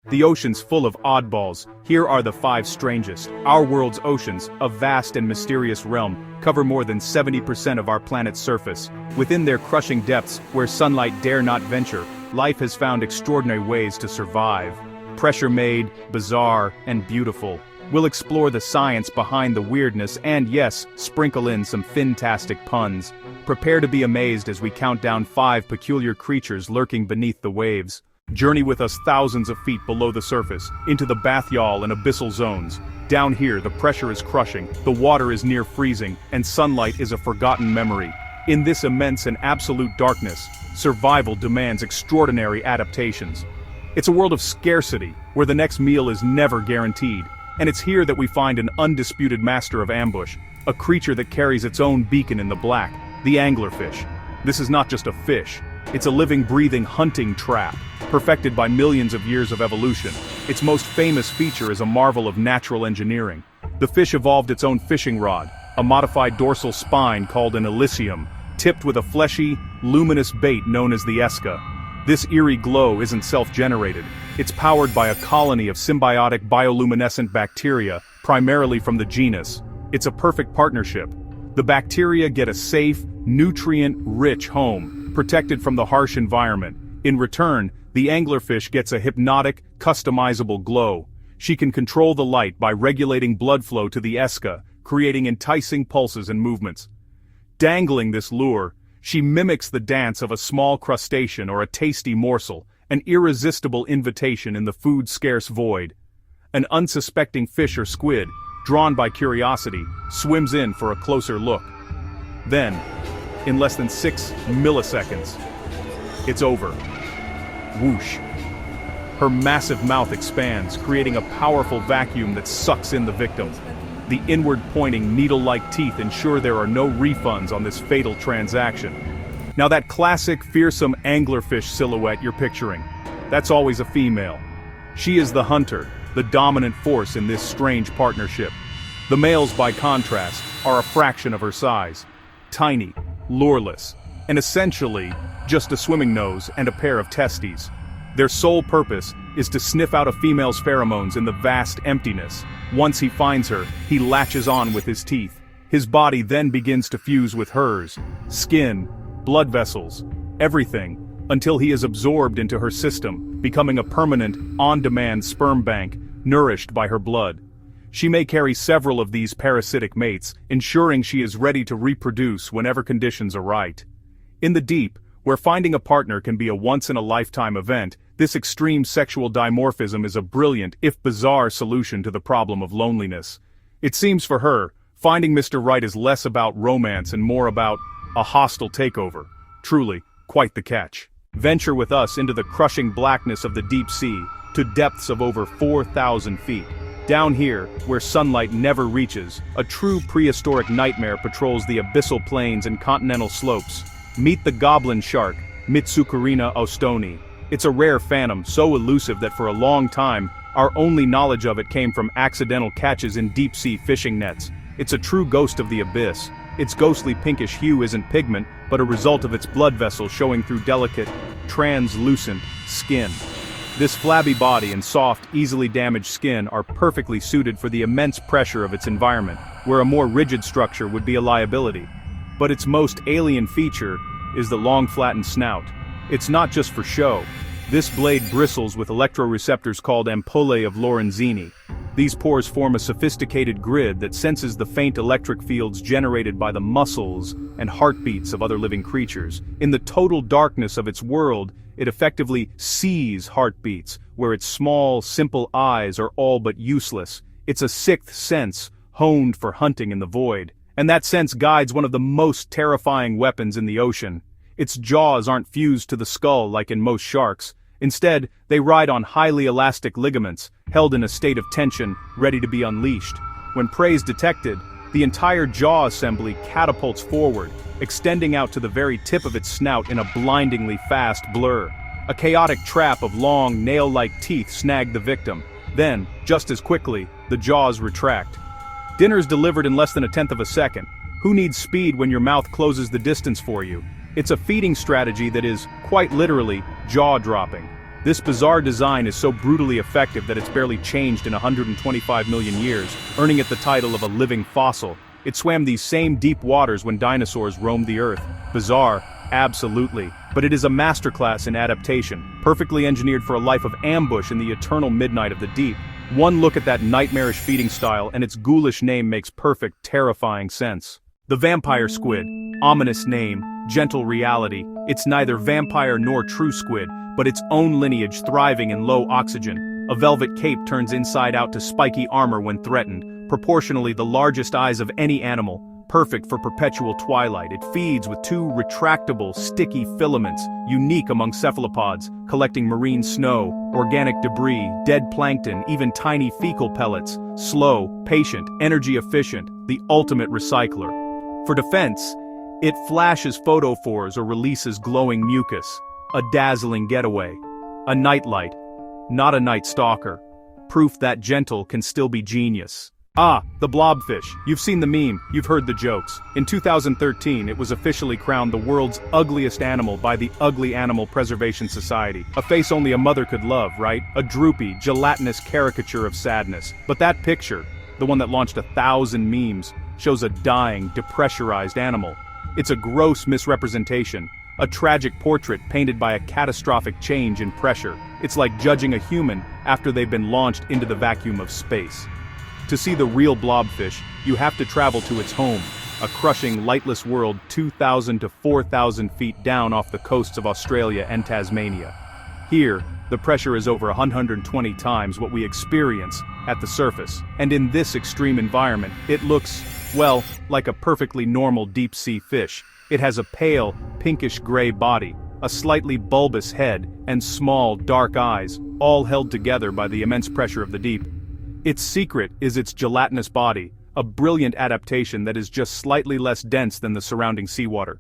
The ocean's full of oddballs. Here are the 5 strangest. Our world's oceans, a vast and mysterious realm, cover more than 70% of our planet's surface. Within their crushing depths, where sunlight dare not venture, life has found extraordinary ways to survive. Pressure-made, bizarre, and beautiful. We'll explore the science behind the weirdness and, yes, sprinkle in some fantastic puns. Prepare to be amazed as we count down 5 peculiar creatures lurking beneath the waves. Journey with us thousands of feet below the surface, into the bathyal and abyssal zones. Down here, the pressure is crushing, the water is near freezing, and sunlight is a forgotten memory. In this immense and absolute darkness, survival demands extraordinary adaptations. It's a world of scarcity, where the next meal is never guaranteed. And it's here that we find an undisputed master of ambush, a creature that carries its own beacon in the black, the anglerfish. This is not just a fish. It's a living, breathing hunting trap, perfected by millions of years of evolution. Its most famous feature is a marvel of natural engineering. The fish evolved its own fishing rod, a modified dorsal spine called an elysium, tipped with a fleshy, luminous bait known as the esca. This eerie glow isn't self-generated. It's powered by a colony of symbiotic bioluminescent bacteria, primarily from the genus. It's a perfect partnership. The bacteria get a safe, nutrient-rich home, protected from the harsh environment. In return, the anglerfish gets a hypnotic, customizable glow. She can control the light by regulating blood flow to the esca, creating enticing pulses and movements. Dangling this lure, she mimics the dance of a small crustacean or a tasty morsel, an irresistible invitation in the food-scarce void. An unsuspecting fish or squid, drawn by curiosity, swims in for a closer look. Then, in less than 6 milliseconds, it's over. Whoosh. Her massive mouth expands, creating a powerful vacuum that sucks in the victim. The inward-pointing, needle-like teeth ensure there are no refunds on this fatal transaction. Now that classic, fearsome anglerfish silhouette you're picturing, that's always a female. She is the hunter, the dominant force in this strange partnership. The males, by contrast, are a fraction of her size. Tiny, lureless, and essentially just a swimming nose and a pair of testes. Their sole purpose is to sniff out a female's pheromones in the vast emptiness. Once he finds her, he latches on with his teeth. His body then begins to fuse with hers. Skin, blood vessels, everything, until he is absorbed into her system, becoming a permanent, on-demand sperm bank, nourished by her blood. She may carry several of these parasitic mates, ensuring she is ready to reproduce whenever conditions are right. In the deep, where finding a partner can be a once-in-a-lifetime event, this extreme sexual dimorphism is a brilliant, if bizarre, solution to the problem of loneliness. It seems for her, finding Mr. Right is less about romance and more about a hostile takeover. Truly, quite the catch. Venture with us into the crushing blackness of the deep sea, to depths of over 4,000 feet. Down here, where sunlight never reaches, a true prehistoric nightmare patrols the abyssal plains and continental slopes. Meet the goblin shark, Mitsukurina ostoni. It's a rare phantom, so elusive that for a long time, our only knowledge of it came from accidental catches in deep-sea fishing nets. It's a true ghost of the abyss. Its ghostly pinkish hue isn't pigment, but a result of its blood vessels showing through delicate, translucent skin. This flabby body and soft, easily damaged skin are perfectly suited for the immense pressure of its environment, where a more rigid structure would be a liability. But its most alien feature is the long flattened snout. It's not just for show. This blade bristles with electroreceptors called ampullae of Lorenzini. These pores form a sophisticated grid that senses the faint electric fields generated by the muscles and heartbeats of other living creatures. In the total darkness of its world, it effectively sees heartbeats, where its small, simple eyes are all but useless. It's a sixth sense, honed for hunting in the void. And that sense guides one of the most terrifying weapons in the ocean. Its jaws aren't fused to the skull like in most sharks. Instead, they ride on highly elastic ligaments, held in a state of tension, ready to be unleashed. When prey is detected, the entire jaw assembly catapults forward, extending out to the very tip of its snout in a blindingly fast blur. A chaotic trap of long, nail-like teeth snag the victim. Then, just as quickly, the jaws retract. Dinner's delivered in less than 1/10 of a second. Who needs speed when your mouth closes the distance for you? It's a feeding strategy that is, quite literally, jaw-dropping. This bizarre design is so brutally effective that it's barely changed in 125 million years, earning it the title of a living fossil. It swam these same deep waters when dinosaurs roamed the Earth. Bizarre? Absolutely. But it is a masterclass in adaptation, perfectly engineered for a life of ambush in the eternal midnight of the deep. One look at that nightmarish feeding style and its ghoulish name makes perfect, terrifying sense. The vampire squid. Ominous name, gentle reality. It's neither vampire nor true squid, but its own lineage thriving in low oxygen. A velvet cape turns inside out to spiky armor when threatened, proportionally the largest eyes of any animal, perfect for perpetual twilight. It feeds with two retractable, sticky filaments, unique among cephalopods, collecting marine snow, organic debris, dead plankton, even tiny fecal pellets. Slow, patient, energy efficient, the ultimate recycler. For defense, it flashes photophores or releases glowing mucus. A dazzling getaway. A nightlight. Not a night stalker. Proof that gentle can still be genius. Ah, the blobfish. You've seen the meme, you've heard the jokes. In 2013, it was officially crowned the world's ugliest animal by the Ugly Animal Preservation Society. A face only a mother could love, right? A droopy, gelatinous caricature of sadness. But that picture, the one that launched 1,000 memes, shows a dying, depressurized animal. It's a gross misrepresentation. A tragic portrait painted by a catastrophic change in pressure. It's like judging a human after they've been launched into the vacuum of space. To see the real blobfish, you have to travel to its home, a crushing, lightless world 2,000 to 4,000 feet down off the coasts of Australia and Tasmania. Here, the pressure is over 120 times what we experience at the surface, and in this extreme environment, it looks, well, like a perfectly normal deep-sea fish. It has a pale, pinkish-gray body, a slightly bulbous head, and small, dark eyes, all held together by the immense pressure of the deep. Its secret is its gelatinous body, a brilliant adaptation that is just slightly less dense than the surrounding seawater.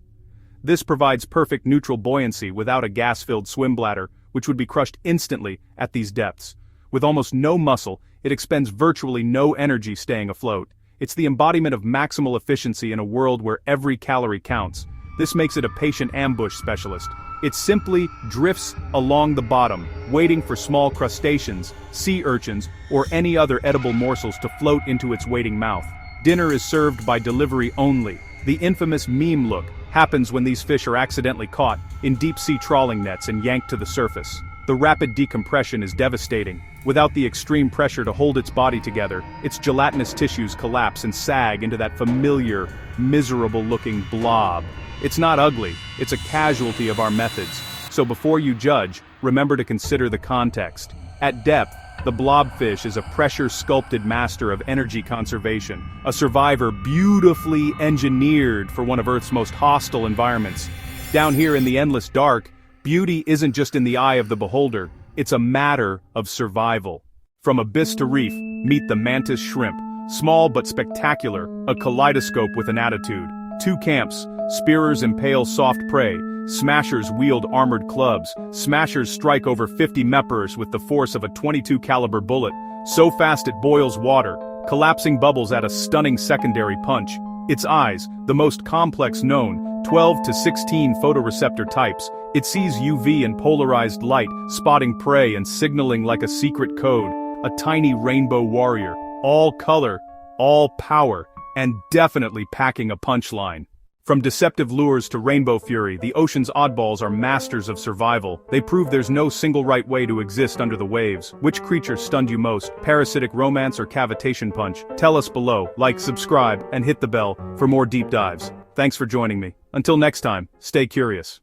This provides perfect neutral buoyancy without a gas-filled swim bladder, which would be crushed instantly at these depths. With almost no muscle, it expends virtually no energy staying afloat. It's the embodiment of maximal efficiency in a world where every calorie counts. This makes it a patient ambush specialist. It simply drifts along the bottom, waiting for small crustaceans, sea urchins, or any other edible morsels to float into its waiting mouth. Dinner is served by delivery only. The infamous meme look happens when these fish are accidentally caught in deep-sea trawling nets and yanked to the surface. The rapid decompression is devastating. Without the extreme pressure to hold its body together, its gelatinous tissues collapse and sag into that familiar, miserable-looking blob. It's not ugly, it's a casualty of our methods. So before you judge, remember to consider the context. At depth, the blobfish is a pressure-sculpted master of energy conservation, a survivor beautifully engineered for one of Earth's most hostile environments. Down here in the endless dark, beauty isn't just in the eye of the beholder, it's a matter of survival. From abyss to reef, meet the mantis shrimp. Small but spectacular, a kaleidoscope with an attitude. Two camps, spearers impale soft prey, smashers wield armored clubs, smashers strike over 50 meppers with the force of a .22 caliber bullet, so fast it boils water, collapsing bubbles at a stunning secondary punch. Its eyes, the most complex known, 12 to 16 photoreceptor types. It sees UV and polarized light, spotting prey and signaling like a secret code. A tiny rainbow warrior, all color, all power, and definitely packing a punchline. From deceptive lures to rainbow fury, the ocean's oddballs are masters of survival. They prove there's no single right way to exist under the waves. Which creature stunned you most? Parasitic romance or cavitation punch? Tell us below, like, subscribe, and hit the bell for more deep dives. Thanks for joining me. Until next time, stay curious.